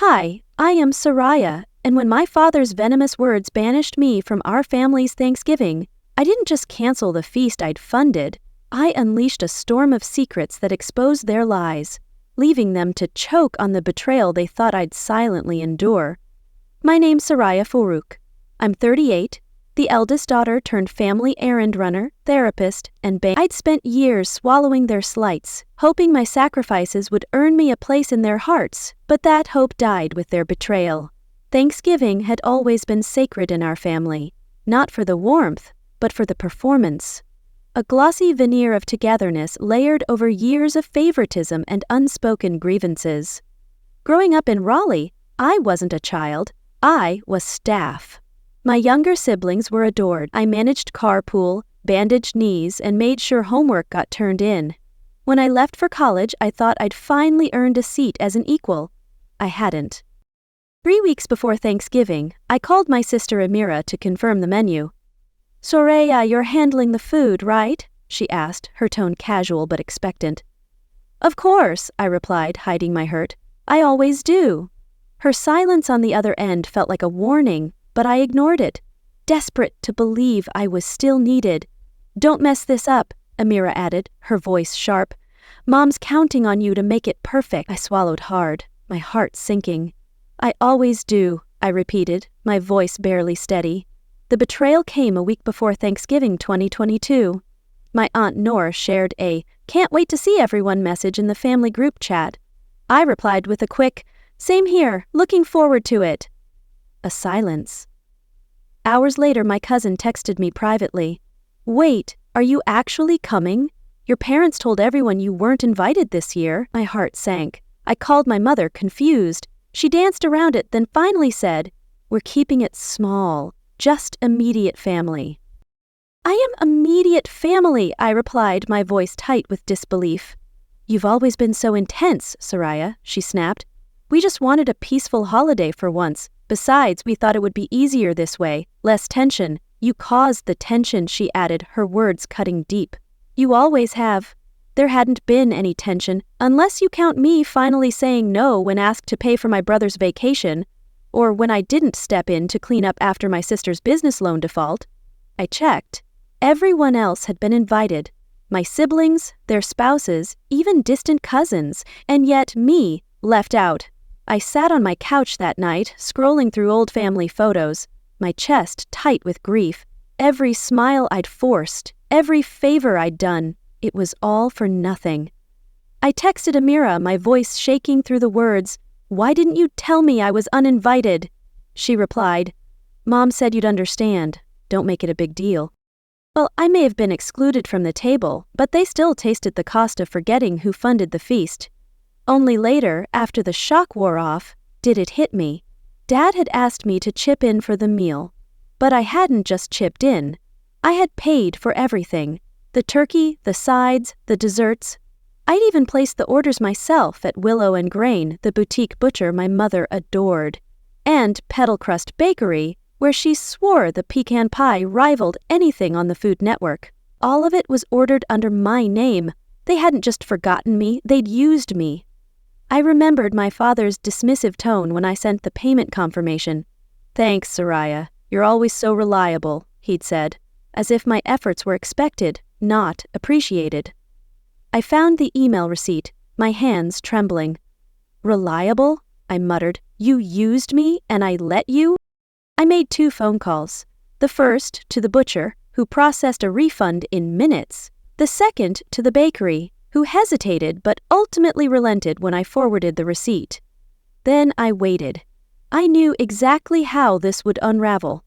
Hi, I am Soraya, and when my father's venomous words banished me from our family's Thanksgiving, I didn't just cancel the feast I'd funded, I unleashed a storm of secrets that exposed their lies, leaving them to choke on the betrayal they thought I'd silently endure. My name's Soraya Farouk. I'm 38, the eldest daughter turned family errand runner, therapist, and bank. I'd spent years swallowing their slights, hoping my sacrifices would earn me a place in their hearts, but that hope died with their betrayal. Thanksgiving had always been sacred in our family, not for the warmth, but for the performance. A glossy veneer of togetherness layered over years of favoritism and unspoken grievances. Growing up in Raleigh, I wasn't a child, I was staff. My younger siblings were adored. I managed carpool, bandaged knees, and made sure homework got turned in. When I left for college, I thought I'd finally earned a seat as an equal. I hadn't. 3 weeks before Thanksgiving, I called my sister Amira to confirm the menu. "Soraya, you're handling the food, right?" she asked, her tone casual but expectant. "Of course," I replied, hiding my hurt. "I always do." Her silence on the other end felt like a warning, but I ignored it, desperate to believe I was still needed. "Don't mess this up," Amira added, her voice sharp. "Mom's counting on you to make it perfect." I swallowed hard, my heart sinking. "I always do," I repeated, my voice barely steady. The betrayal came a week before Thanksgiving 2022. My Aunt Nora shared a "can't wait to see everyone" message in the family group chat. I replied with a quick, "Same here, looking forward to it." A silence. Hours later, my cousin texted me privately. "Wait, are you actually coming? Your parents told everyone you weren't invited this year." My heart sank. I called my mother, confused. She danced around it, then finally said, "We're keeping it small, just immediate family." "I am immediate family," I replied, my voice tight with disbelief. "You've always been so intense, Soraya," she snapped. "We just wanted a peaceful holiday for once. Besides, we thought it would be easier this way, less tension." "You caused the tension," she added, her words cutting deep. "You always have." There hadn't been any tension, unless you count me finally saying no when asked to pay for my brother's vacation, or when I didn't step in to clean up after my sister's business loan default. I checked. Everyone else had been invited. My siblings, their spouses, even distant cousins, and yet me, left out. I sat on my couch that night, scrolling through old family photos, my chest tight with grief. Every smile I'd forced, every favor I'd done, it was all for nothing. I texted Amira, my voice shaking through the words, "Why didn't you tell me I was uninvited?" She replied, "Mom said you'd understand. Don't make it a big deal." Well, I may have been excluded from the table, but they still tasted the cost of forgetting who funded the feast. Only later, after the shock wore off, did it hit me. Dad had asked me to chip in for the meal. But I hadn't just chipped in. I had paid for everything. The turkey, the sides, the desserts. I'd even placed the orders myself at Willow and Grain, the boutique butcher my mother adored. And Petal Crust Bakery, where she swore the pecan pie rivaled anything on the Food Network. All of it was ordered under my name. They hadn't just forgotten me, they'd used me. I remembered my father's dismissive tone when I sent the payment confirmation. "Thanks, Soraya. You're always so reliable," he'd said, as if my efforts were expected, not appreciated. I found the email receipt, my hands trembling. "Reliable?" I muttered. "You used me, and I let you?" I made 2 phone calls. The first to the butcher, who processed a refund in minutes. The second to the bakery, who hesitated but ultimately relented when I forwarded the receipt. Then I waited. I knew exactly how this would unravel.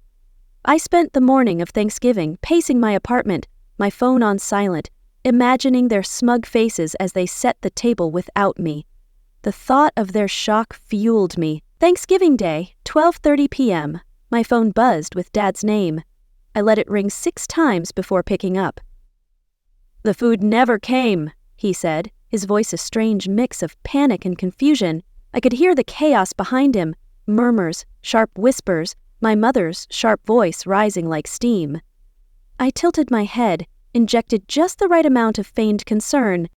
I spent the morning of Thanksgiving pacing my apartment, my phone on silent, imagining their smug faces as they set the table without me. The thought of their shock fueled me. Thanksgiving Day, 12:30 p.m. My phone buzzed with Dad's name. I let it ring 6 times before picking up. "The food never came," he said, his voice a strange mix of panic and confusion. I could hear the chaos behind him, murmurs, sharp whispers, my mother's sharp voice rising like steam. I tilted my head, injected just the right amount of feigned concern.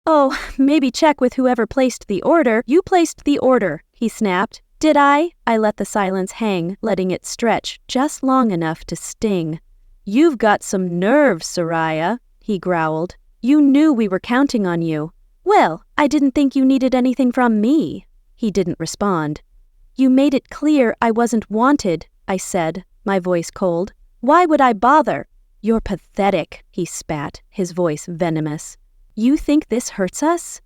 "Oh, maybe check with whoever placed the order." "You placed the order," he snapped. Did I? I let the silence hang, letting it stretch just long enough to sting. You've got some nerve, Soraya, he growled. You knew we were counting on you. Well, I didn't think you needed anything from me. He didn't respond. You made it clear I wasn't wanted, I said, my voice cold. Why would I bother? You're pathetic, he spat, his voice venomous. You think this hurts us?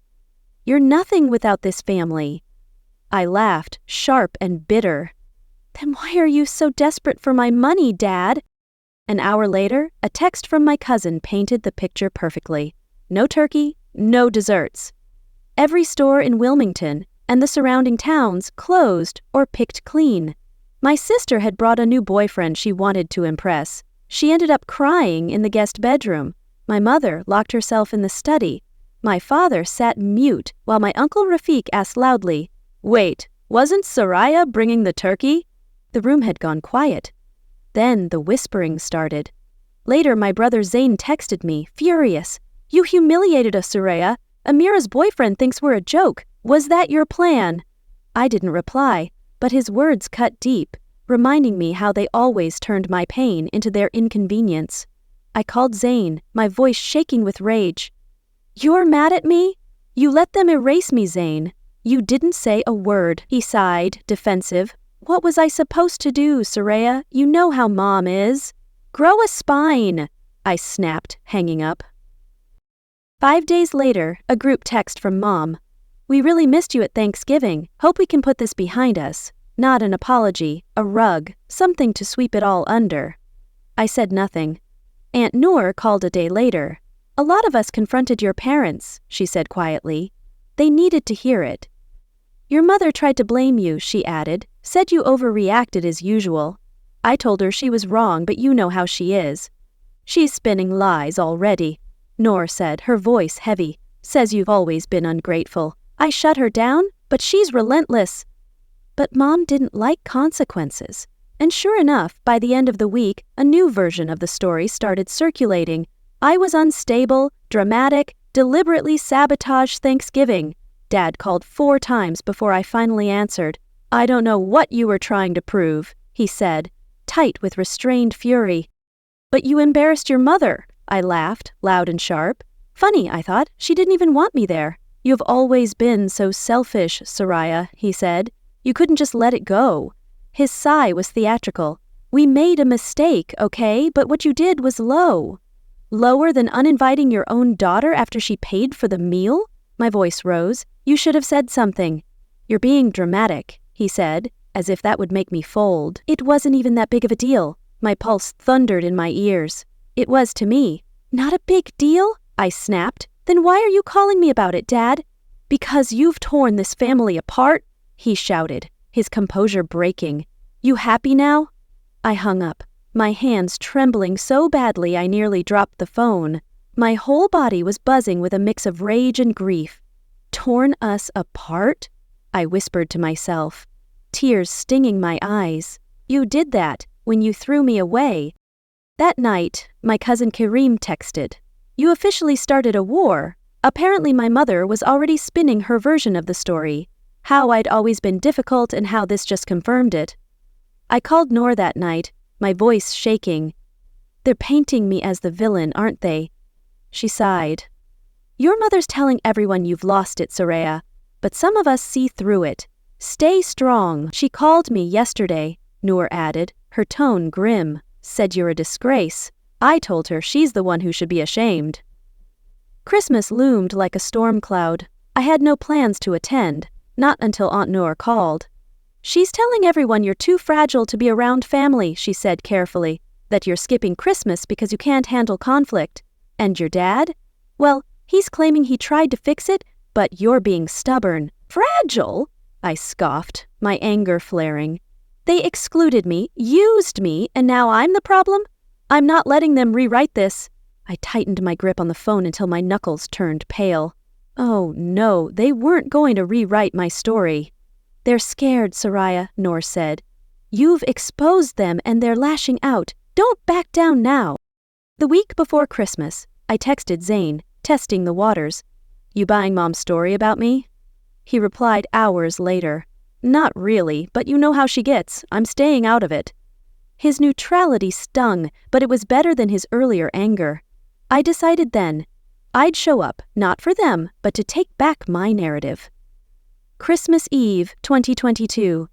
You're nothing without this family. I laughed, sharp and bitter. Then why are you so desperate for my money, Dad? An hour later, a text from my cousin painted the picture perfectly. No turkey, no desserts. Every store in Wilmington and the surrounding towns closed or picked clean. My sister had brought a new boyfriend she wanted to impress. She ended up crying in the guest bedroom. My mother locked herself in the study. My father sat mute while my Uncle Rafiq asked loudly, Wait, wasn't Soraya bringing the turkey? The room had gone quiet. Then the whispering started. Later, my brother Zain texted me, furious. You humiliated us, Soraya. Amira's boyfriend thinks we're a joke. Was that your plan? I didn't reply, but his words cut deep, reminding me how they always turned my pain into their inconvenience. I called Zain, my voice shaking with rage. You're mad at me? You let them erase me, Zain. You didn't say a word, he sighed, defensive. What was I supposed to do, Soraya? You know how Mom is. Grow a spine, I snapped, hanging up. 5 days later, a group text from Mom. We really missed you at Thanksgiving. Hope we can put this behind us. Not an apology, a rug, something to sweep it all under. I said nothing. Aunt Noor called a day later. A lot of us confronted your parents, she said quietly. They needed to hear it. Your mother tried to blame you, she added, said you overreacted as usual. I told her she was wrong, but you know how she is. She's spinning lies already, Noor said, her voice heavy. Says you've always been ungrateful. I shut her down, but she's relentless. But Mom didn't like consequences. And sure enough, by the end of the week, a new version of the story started circulating. I was unstable, dramatic, deliberately sabotaged Thanksgiving. Dad called 4 times before I finally answered. I don't know what you were trying to prove, he said, tight with restrained fury. But you embarrassed your mother, I laughed, loud and sharp. Funny, I thought, she didn't even want me there. You've always been so selfish, Soraya, he said. You couldn't just let it go. His sigh was theatrical. We made a mistake, okay, but what you did was low. Lower than uninviting your own daughter after she paid for the meal? My voice rose. You should have said something. You're being dramatic, he said, as if that would make me fold. It wasn't even that big of a deal. My pulse thundered in my ears. It was to me. Not a big deal? I snapped. Then why are you calling me about it, Dad? Because you've torn this family apart, he shouted, his composure breaking. You happy now? I hung up, my hands trembling so badly I nearly dropped the phone. My whole body was buzzing with a mix of rage and grief. Torn us apart? I whispered to myself, tears stinging my eyes. You did that when you threw me away. That night, my cousin Kareem texted. You officially started a war. Apparently my mother was already spinning her version of the story. How I'd always been difficult and how this just confirmed it. I called Noor that night, my voice shaking. They're painting me as the villain, aren't they? She sighed. Your mother's telling everyone you've lost it, Soraya, but some of us see through it. Stay strong. She called me yesterday, Noor added, her tone grim. Said you're a disgrace. I told her she's the one who should be ashamed. Christmas loomed like a storm cloud. I had no plans to attend, not until Aunt Noor called. She's telling everyone you're too fragile to be around family, she said carefully, that you're skipping Christmas because you can't handle conflict. And your dad? Well, he's claiming he tried to fix it, but you're being stubborn. Fragile? I scoffed, my anger flaring. They excluded me, used me, and now I'm the problem? I'm not letting them rewrite this. I tightened my grip on the phone until my knuckles turned pale. Oh no, they weren't going to rewrite my story. They're scared, Soraya, Noor said. You've exposed them and they're lashing out. Don't back down now. The week before Christmas, I texted Zain, testing the waters. You buying Mom's story about me? He replied hours later. Not really, but you know how she gets. I'm staying out of it. His neutrality stung, but it was better than his earlier anger. I decided then, I'd show up, not for them, but to take back my narrative. Christmas Eve, 2022.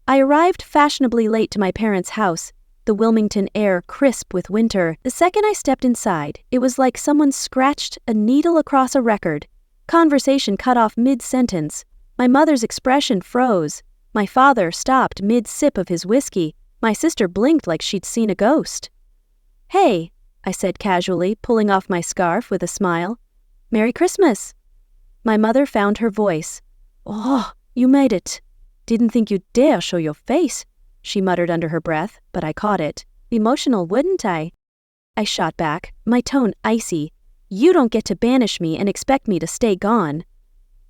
I arrived fashionably late to my parents' house, the Wilmington air crisp with winter. The second I stepped inside, it was like someone scratched a needle across a record. Conversation cut off mid-sentence. My mother's expression froze. My father stopped mid-sip of his whiskey. My sister blinked like she'd seen a ghost. "Hey," I said casually, pulling off my scarf with a smile. "Merry Christmas." My mother found her voice. "Oh, you made it. Didn't think you'd dare show your face," she muttered under her breath, but I caught it. "Emotional, wouldn't I?" I shot back, my tone icy. "You don't get to banish me and expect me to stay gone."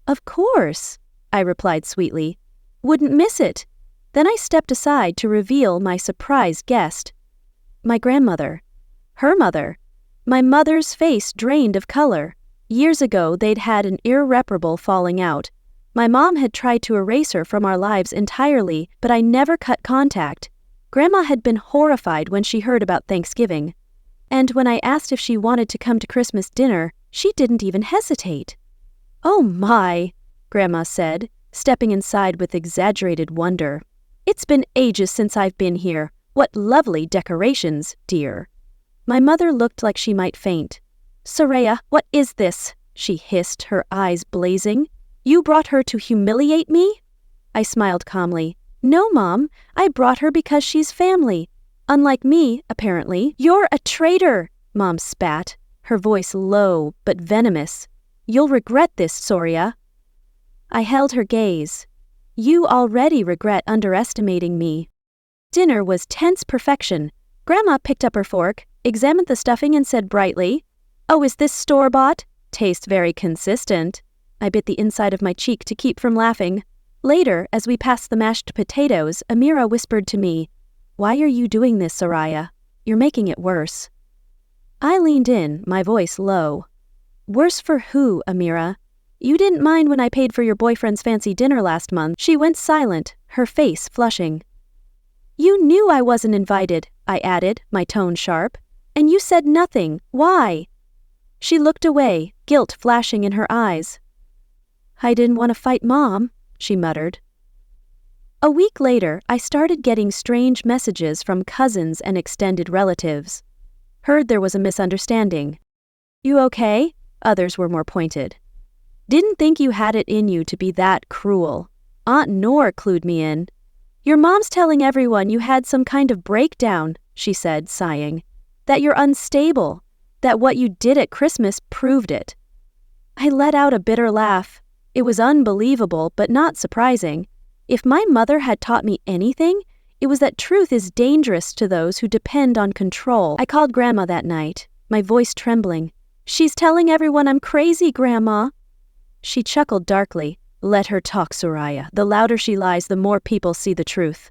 "Of course," I replied sweetly. "Wouldn't miss it." Then I stepped aside to reveal my surprise guest. My grandmother. Her mother. My mother's face drained of color. Years ago, they'd had an irreparable falling out. My mom had tried to erase her from our lives entirely, but I never cut contact. Grandma had been horrified when she heard about Thanksgiving. And when I asked if she wanted to come to Christmas dinner, she didn't even hesitate. "Oh my," Grandma said, stepping inside with exaggerated wonder. "It's been ages since I've been here. What lovely decorations, dear." My mother looked like she might faint. "Soraya, what is this?" she hissed, her eyes blazing. "You brought her to humiliate me?" I smiled calmly. "No, Mom, I brought her because she's family. Unlike me, apparently." "You're a traitor," Mom spat, her voice low but venomous. "You'll regret this, Soraya." I held her gaze. "You already regret underestimating me." Dinner was tense perfection. Grandma picked up her fork, examined the stuffing and said brightly, "Oh, is this store-bought? Tastes very consistent." I bit the inside of my cheek to keep from laughing. Later, as we passed the mashed potatoes, Amira whispered to me, "Why are you doing this, Soraya? You're making it worse." I leaned in, my voice low. "Worse for who, Amira? You didn't mind when I paid for your boyfriend's fancy dinner last month." She went silent, her face flushing. "You knew I wasn't invited," I added, my tone sharp. "And you said nothing. Why?" She looked away, guilt flashing in her eyes. "I didn't want to fight Mom," she muttered. A week later, I started getting strange messages from cousins and extended relatives. Heard there was a misunderstanding. "You okay?" Others were more pointed. "Didn't think you had it in you to be that cruel." Aunt Nor clued me in. "Your mom's telling everyone you had some kind of breakdown," she said, sighing. "That you're unstable. That what you did at Christmas proved it." I let out a bitter laugh. It was unbelievable, but not surprising. If my mother had taught me anything, it was that truth is dangerous to those who depend on control. I called Grandma that night, my voice trembling. "She's telling everyone I'm crazy, Grandma." She chuckled darkly. "Let her talk, Soraya. The louder she lies, the more people see the truth."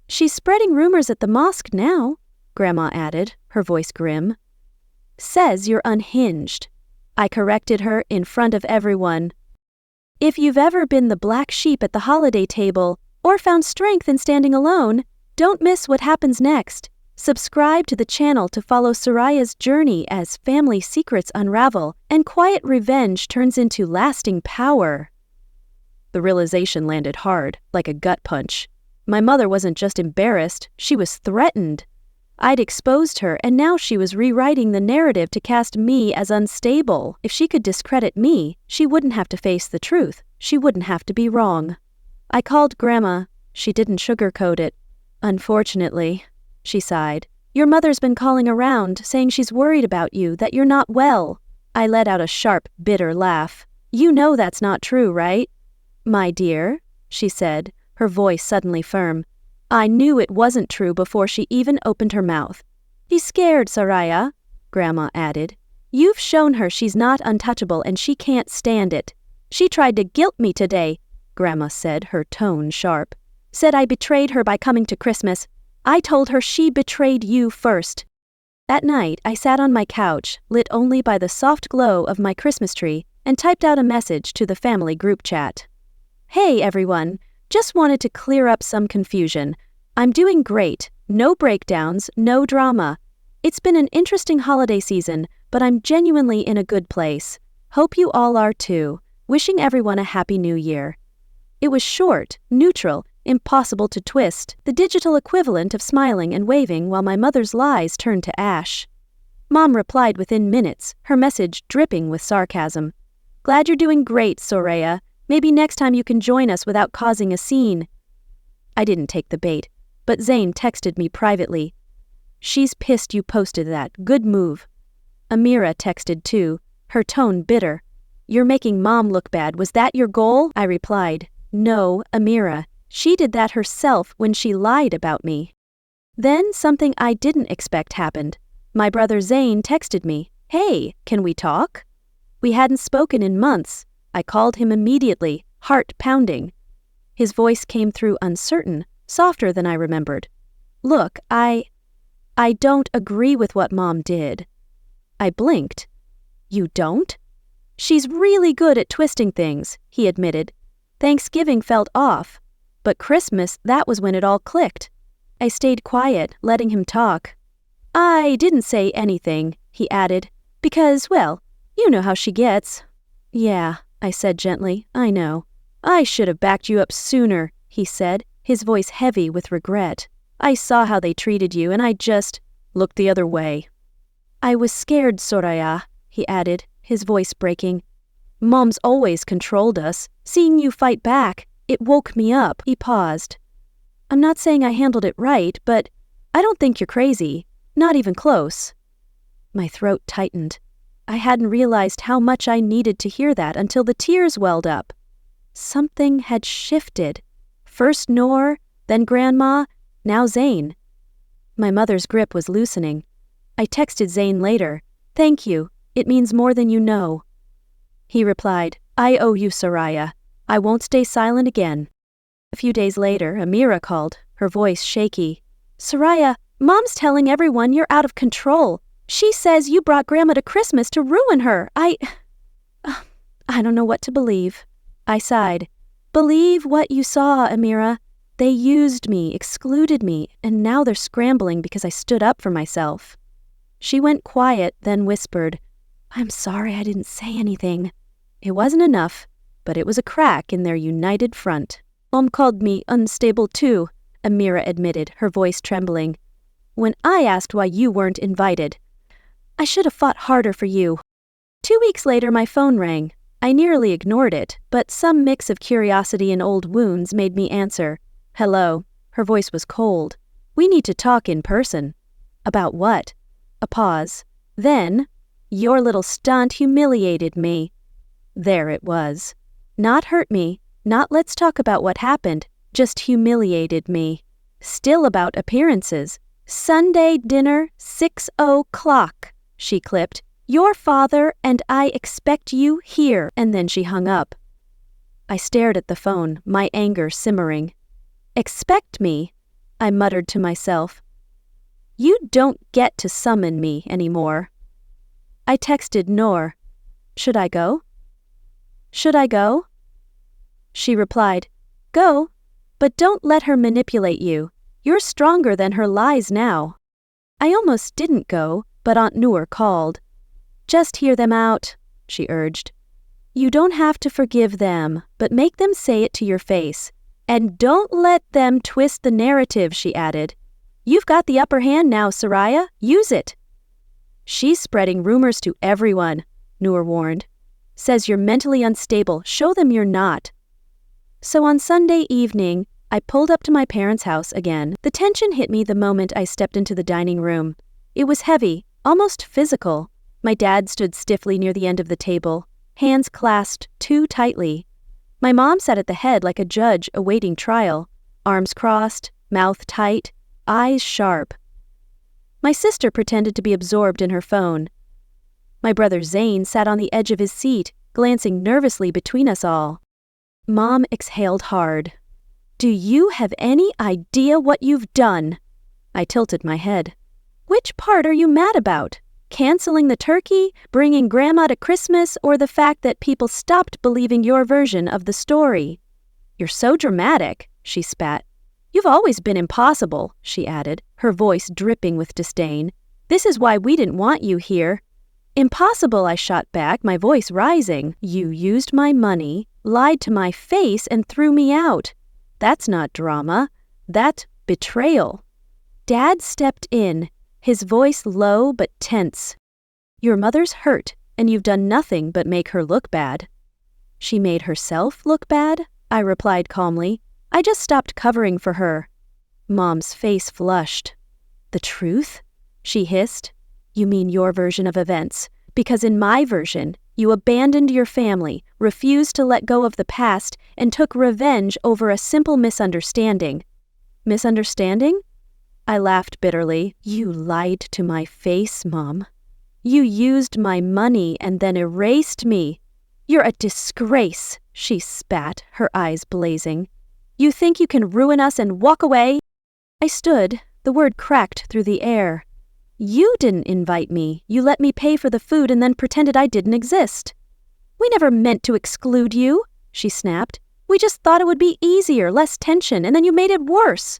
"She's spreading rumors at the mosque now," Grandma added, her voice grim. "Says you're unhinged." I corrected her in front of everyone. If you've ever been the black sheep at the holiday table, or found strength in standing alone, don't miss what happens next. Subscribe to the channel to follow Soraya's journey as family secrets unravel and quiet revenge turns into lasting power. The realization landed hard, like a gut punch. My mother wasn't just embarrassed, she was threatened. I'd exposed her, and now she was rewriting the narrative to cast me as unstable. If she could discredit me, she wouldn't have to face the truth. She wouldn't have to be wrong. I called Grandma. She didn't sugarcoat it. "Unfortunately," she sighed. "Your mother's been calling around, saying she's worried about you, that you're not well." I let out a sharp, bitter laugh. "You know that's not true, right?" "My dear," she said, her voice suddenly firm. I knew it wasn't true before she even opened her mouth. "He's scared, Soraya," Grandma added. "You've shown her she's not untouchable and she can't stand it. She tried to guilt me today," Grandma said, her tone sharp. "Said I betrayed her by coming to Christmas. I told her she betrayed you first." That night, I sat on my couch, lit only by the soft glow of my Christmas tree, and typed out a message to the family group chat. "Hey everyone, Just wanted to clear up some confusion. I'm doing great. No breakdowns, no drama. It's been an interesting holiday season, but I'm genuinely in a good place. Hope you all are too. Wishing everyone a happy new year. It was short, neutral, impossible to twist, the digital equivalent of smiling and waving while my mother's lies turned to ash. Mom replied within minutes, her message dripping with sarcasm. Glad you're doing great, Soraya. Maybe next time you can join us without causing a scene. I didn't take the bait, but Zane texted me privately. She's pissed you posted that. Good move. Amira texted too, her tone bitter. You're making Mom look bad. Was that your goal? I replied. No, Amira. She did that herself when she lied about me. Then something I didn't expect happened. My brother Zane texted me. Hey, can we talk? We hadn't spoken in months. I called him immediately, heart pounding. His voice came through uncertain, softer than I remembered. Look, I don't agree with what Mom did. I blinked. You don't? She's really good at twisting things, he admitted. Thanksgiving felt off, but Christmas, that was when it all clicked. I stayed quiet, letting him talk. I didn't say anything, he added, because, well, you know how she gets. Yeah, I said gently, I know. I should have backed you up sooner, he said, his voice heavy with regret. I saw how they treated you and I just looked the other way. I was scared, Soraya, he added, his voice breaking. Mom's always controlled us. Seeing you fight back, it woke me up. He paused. I'm not saying I handled it right, but I don't think you're crazy. Not even close. My throat tightened. I hadn't realized how much I needed to hear that until the tears welled up. Something had shifted. First Noor, then Grandma, now Zane. My mother's grip was loosening. I texted Zane later. Thank you. It means more than you know. He replied, I owe you, Soraya. I won't stay silent again. A few days later, Amira called, her voice shaky. Soraya, Mom's telling everyone you're out of control. She says you brought Grandma to Christmas to ruin her. I don't know what to believe. I sighed. Believe what you saw, Amira. They used me, excluded me, and now they're scrambling because I stood up for myself. She went quiet, then whispered, I'm sorry I didn't say anything. It wasn't enough, but it was a crack in their united front. Mom called me unstable too, Amira admitted, her voice trembling. When I asked why you weren't invited, I should have fought harder for you. 2 weeks later, my phone rang. I nearly ignored it, but some mix of curiosity and old wounds made me answer. Hello. Her voice was cold. We need to talk in person. About what? A pause. Then, your little stunt humiliated me. There it was. Not hurt me, not let's talk about what happened, just humiliated me. Still about appearances. Sunday dinner, 6:00, she clipped. Your father and I expect you here. And then she hung up. I stared at the phone, my anger simmering. Expect me, I muttered to myself. You don't get to summon me anymore. I texted Noor. Should I go? Should I go? She replied, Go, but don't let her manipulate you. You're stronger than her lies now. I almost didn't go, but Aunt Noor called. Just hear them out, she urged. You don't have to forgive them, but make them say it to your face. And don't let them twist the narrative, she added. You've got the upper hand now, Soraya. Use it. She's spreading rumors to everyone, Noor warned. Says you're mentally unstable. Show them you're not. So on Sunday evening, I pulled up to my parents' house again. The tension hit me the moment I stepped into the dining room. It was heavy, almost physical. My dad stood stiffly near the end of the table, hands clasped too tightly. My mom sat at the head like a judge awaiting trial, arms crossed, mouth tight, eyes sharp. My sister pretended to be absorbed in her phone. My brother Zane sat on the edge of his seat, glancing nervously between us all. Mom exhaled hard. Do you have any idea what you've done? I tilted my head. Which part are you mad about? Canceling the turkey, bringing Grandma to Christmas, or the fact that people stopped believing your version of the story? You're so dramatic, she spat. You've always been impossible, she added, her voice dripping with disdain. This is why we didn't want you here. Impossible, I shot back, my voice rising. You used my money, lied to my face, and threw me out. That's not drama. That's betrayal. Dad stepped in, his voice low but tense. Your mother's hurt, and you've done nothing but make her look bad. She made herself look bad? I replied calmly. I just stopped covering for her. Mom's face flushed. The truth? She hissed. You mean your version of events? Because in my version, you abandoned your family, refused to let go of the past, and took revenge over a simple misunderstanding. Misunderstanding? I laughed bitterly. You lied to my face, Mom. You used my money and then erased me. You're a disgrace, she spat, her eyes blazing. You think you can ruin us and walk away? I stood, the word cracked through the air. You didn't invite me. You let me pay for the food and then pretended I didn't exist. We never meant to exclude you, she snapped. We just thought it would be easier, less tension, and then you made it worse.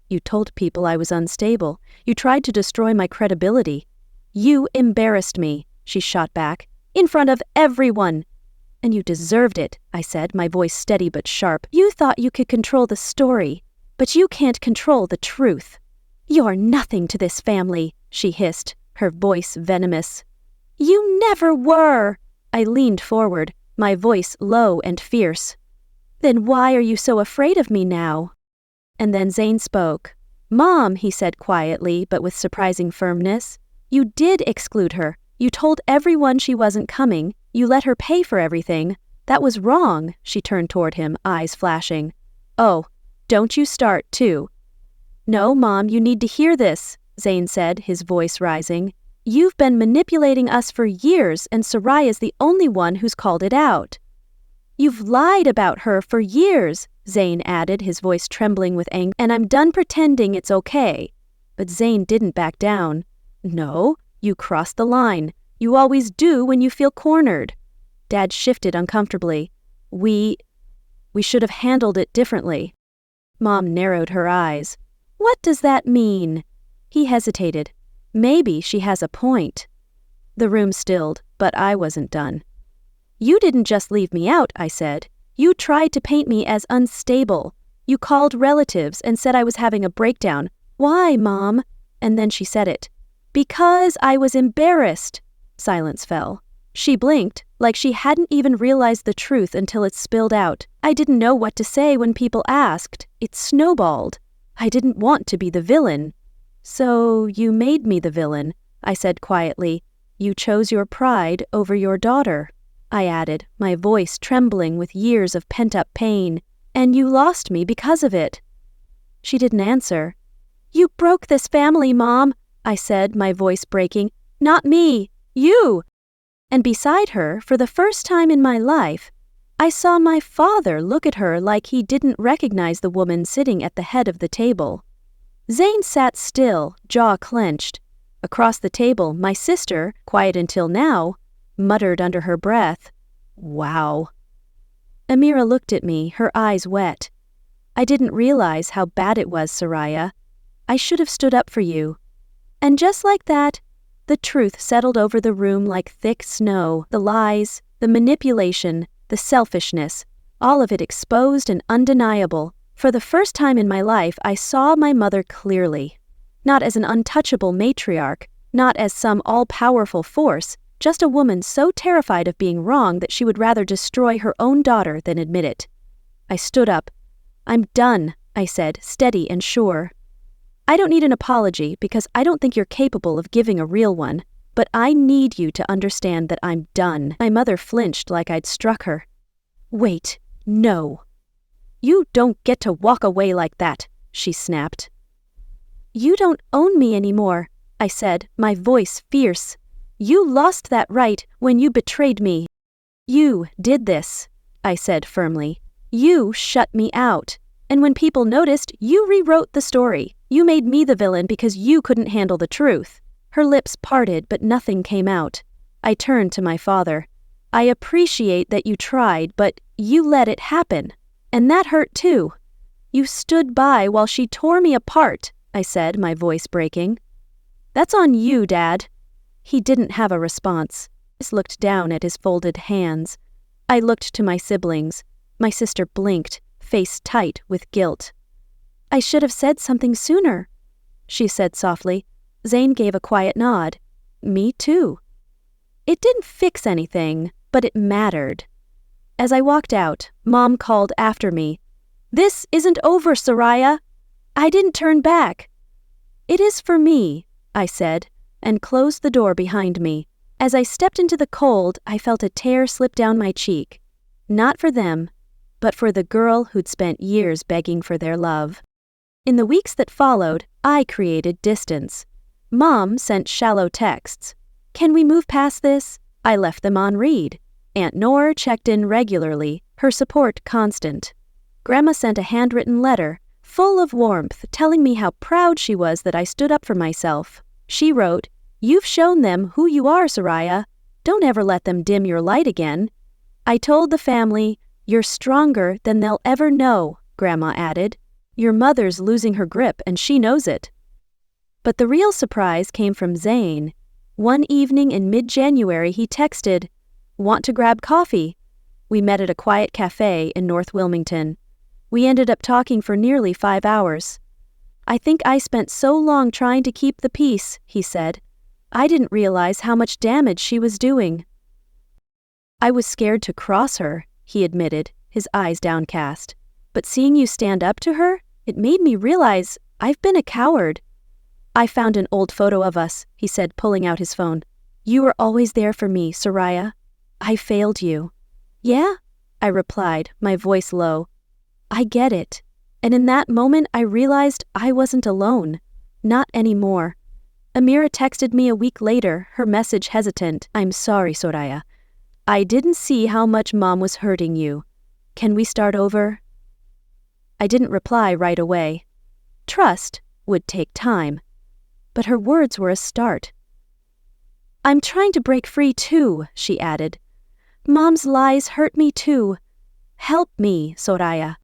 You told people I was unstable. You tried to destroy my credibility. You embarrassed me, she shot back, in front of everyone. And you deserved it, I said, my voice steady but sharp. You thought you could control the story, but you can't control the truth. You're nothing to this family, she hissed, her voice venomous. You never were! I leaned forward, my voice low and fierce. Then why are you so afraid of me now? And then Zane spoke. Mom, he said quietly, but with surprising firmness. You did exclude her. You told everyone she wasn't coming. You let her pay for everything. That was wrong, she turned toward him, eyes flashing. Oh, don't you start, too. No, Mom, you need to hear this, Zane said, his voice rising. You've been manipulating us for years, and Soraya's the only one who's called it out. You've lied about her for years, Zane added, his voice trembling with anger, and I'm done pretending it's okay. But Zane didn't back down. No, you crossed the line. You always do when you feel cornered. Dad shifted uncomfortably. We should have handled it differently. Mom narrowed her eyes. What does that mean? He hesitated. Maybe she has a point. The room stilled, but I wasn't done. You didn't just leave me out, I said. You tried to paint me as unstable. You called relatives and said I was having a breakdown. Why, Mom? And then she said it. Because I was embarrassed. Silence fell. She blinked, like she hadn't even realized the truth until it spilled out. I didn't know what to say when people asked. It snowballed. I didn't want to be the villain. So you made me the villain, I said quietly. You chose your pride over your daughter, I added, my voice trembling with years of pent-up pain. And you lost me because of it. She didn't answer. You broke this family, Mom, I said, my voice breaking. Not me, you. And beside her, for the first time in my life, I saw my father look at her like he didn't recognize the woman sitting at the head of the table. Zane sat still, jaw clenched. Across the table, my sister, quiet until now, muttered under her breath, Wow. Amira looked at me, her eyes wet. I didn't realize how bad it was, Soraya. I should have stood up for you. And just like that, the truth settled over the room like thick snow, the lies, the manipulation, the selfishness, all of it exposed and undeniable. For the first time in my life, I saw my mother clearly. Not as an untouchable matriarch, not as some all-powerful force, just a woman so terrified of being wrong that she would rather destroy her own daughter than admit it. I stood up. I'm done, I said, steady and sure. I don't need an apology because I don't think you're capable of giving a real one, but I need you to understand that I'm done. My mother flinched like I'd struck her. Wait, no. You don't get to walk away like that, she snapped. You don't own me anymore, I said, my voice fierce. You lost that right when you betrayed me. You did this, I said firmly. You shut me out. And when people noticed, you rewrote the story. You made me the villain because you couldn't handle the truth. Her lips parted, but nothing came out. I turned to my father. I appreciate that you tried, but you let it happen. And that hurt too. You stood by while she tore me apart, I said, my voice breaking. That's on you, Dad. He didn't have a response. He looked down at his folded hands. I looked to my siblings. My sister blinked, face tight with guilt. I should have said something sooner, she said softly. Zane gave a quiet nod. Me too. It didn't fix anything, but it mattered. As I walked out, Mom called after me. This isn't over, Soraya. I didn't turn back. It is for me, I said, and closed the door behind me. As I stepped into the cold, I felt a tear slip down my cheek. Not for them, but for the girl who'd spent years begging for their love. In the weeks that followed, I created distance. Mom sent shallow texts. Can we move past this? I left them on read. Aunt Nora checked in regularly, her support constant. Grandma sent a handwritten letter, full of warmth, telling me how proud she was that I stood up for myself. She wrote, "You've shown them who you are, Soraya. Don't ever let them dim your light again." I told the family, "You're stronger than they'll ever know," Grandma added. "Your mother's losing her grip and she knows it." But the real surprise came from Zane. One evening in mid-January he texted, "Want to grab coffee?" We met at a quiet cafe in North Wilmington. We ended up talking for nearly 5 hours. "I think I spent so long trying to keep the peace," he said. "I didn't realize how much damage she was doing." "I was scared to cross her," he admitted, his eyes downcast. "But seeing you stand up to her, it made me realize I've been a coward." "I found an old photo of us," he said, pulling out his phone. "You were always there for me, Soraya. I failed you." "Yeah?" I replied, my voice low. "I get it." And in that moment I realized I wasn't alone. Not anymore. Amira texted me a week later, her message hesitant. "I'm sorry, Soraya. I didn't see how much Mom was hurting you. Can we start over?" I didn't reply right away. Trust would take time. But her words were a start. "I'm trying to break free too," she added. "Mom's lies hurt me too. Help me, Soraya."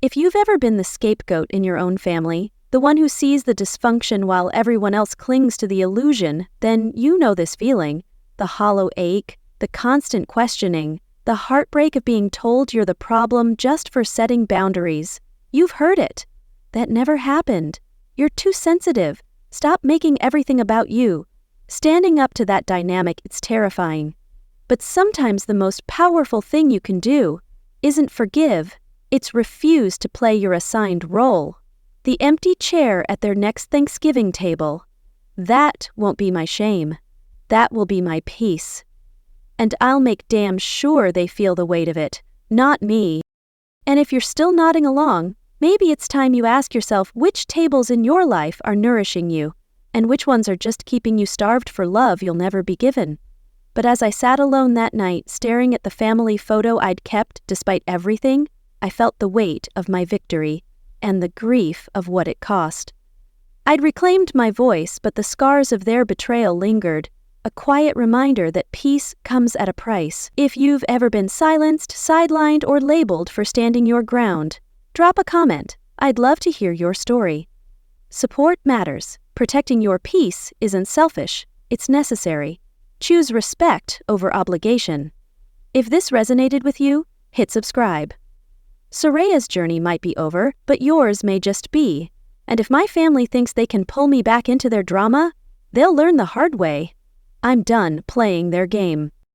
If you've ever been the scapegoat in your own family, the one who sees the dysfunction while everyone else clings to the illusion, then you know this feeling. The hollow ache, the constant questioning, the heartbreak of being told you're the problem just for setting boundaries. You've heard it. That never happened. You're too sensitive. Stop making everything about you. Standing up to that dynamic, it's terrifying. But sometimes the most powerful thing you can do isn't forgive, it's refuse to play your assigned role. The empty chair at their next Thanksgiving table. That won't be my shame. That will be my peace. And I'll make damn sure they feel the weight of it, not me. And if you're still nodding along, maybe it's time you ask yourself which tables in your life are nourishing you, and which ones are just keeping you starved for love you'll never be given. But as I sat alone that night, staring at the family photo I'd kept despite everything, I felt the weight of my victory, and the grief of what it cost. I'd reclaimed my voice, but the scars of their betrayal lingered, a quiet reminder that peace comes at a price. If you've ever been silenced, sidelined, or labeled for standing your ground, drop a comment. I'd love to hear your story. Support matters. Protecting your peace isn't selfish, it's necessary. Choose respect over obligation. If this resonated with you, hit subscribe. Soraya's journey might be over, but yours may just be. And if my family thinks they can pull me back into their drama, they'll learn the hard way. I'm done playing their game.